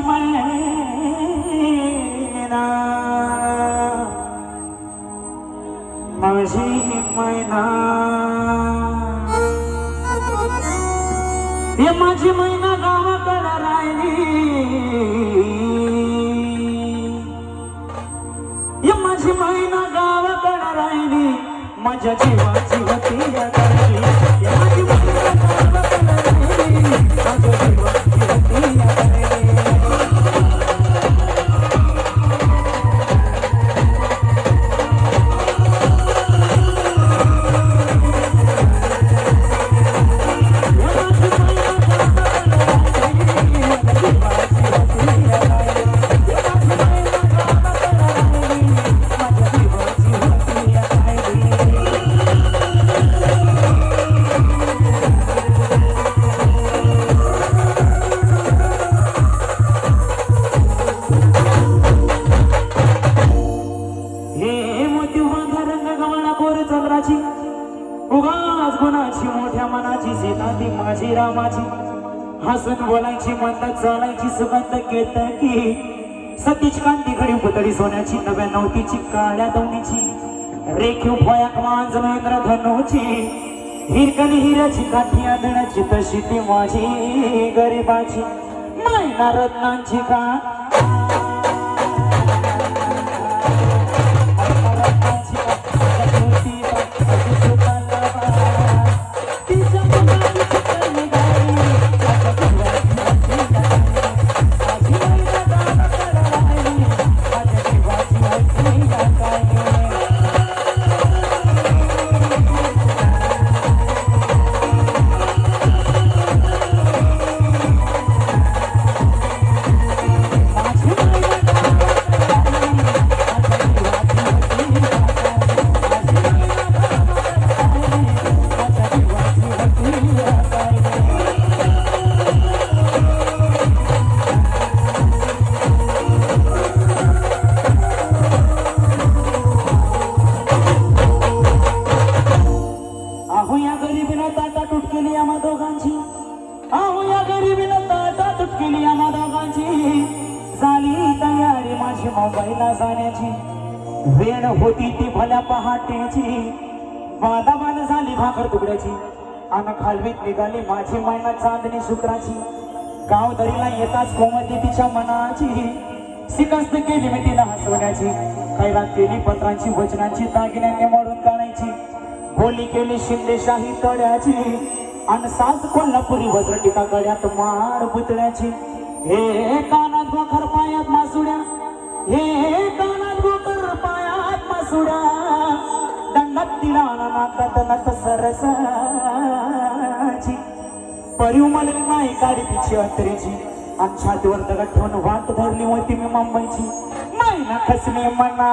मैना माझी मैना ये माझी मैना गावाकडे राहिली ये माझी मैना गावाकडे राहिली माझ्या जीवाची होती या काळजी ये माझी मैना गावाकडे राहिली माझ्या जीवाची होती या काळजी माझी रामाची हसून बोलायची म्हणतात चालायची सुगंध घेत की सतीच कांती घडी पुतळी सोन्याची 99ची काळ्या दवणीची रेखीव भयाक मांज महेंद्र धनुची हिरकणी हिऱ्याची काठी आदण्याची तशी ती माझी गरीबाची मैना रत्नांची का मुंबईला जाण्याची वेळ होती ती भल्या पहाटेची बादाबाद झाली भाकर तुकड्याची अन खालवीत निघाली माझी मैना चांदणी शुक्राची गाव दरीला येताच कोमती तिच्या मनाची सिकस्त केली मी तिला हसवण्याची कैलात केली पत्रांची वचनांची दागिन्यांनी मोडून काढायची बोली केली शिंदेशाही तळ्याची अन साज कोल्हापुरी वज्रटिका गळ्यात मार पुतळ्याची हे कानात गोखर पायात मासुड्या हे कानात गोकर पायात मासुड्या दंडात तिला नाकात नत सरसाची परिव मला नाही काढी तिची अंतरीची आणि छातीवर दगड ठेवून वाट धरली होती मी मुंबईची मैना खसली मना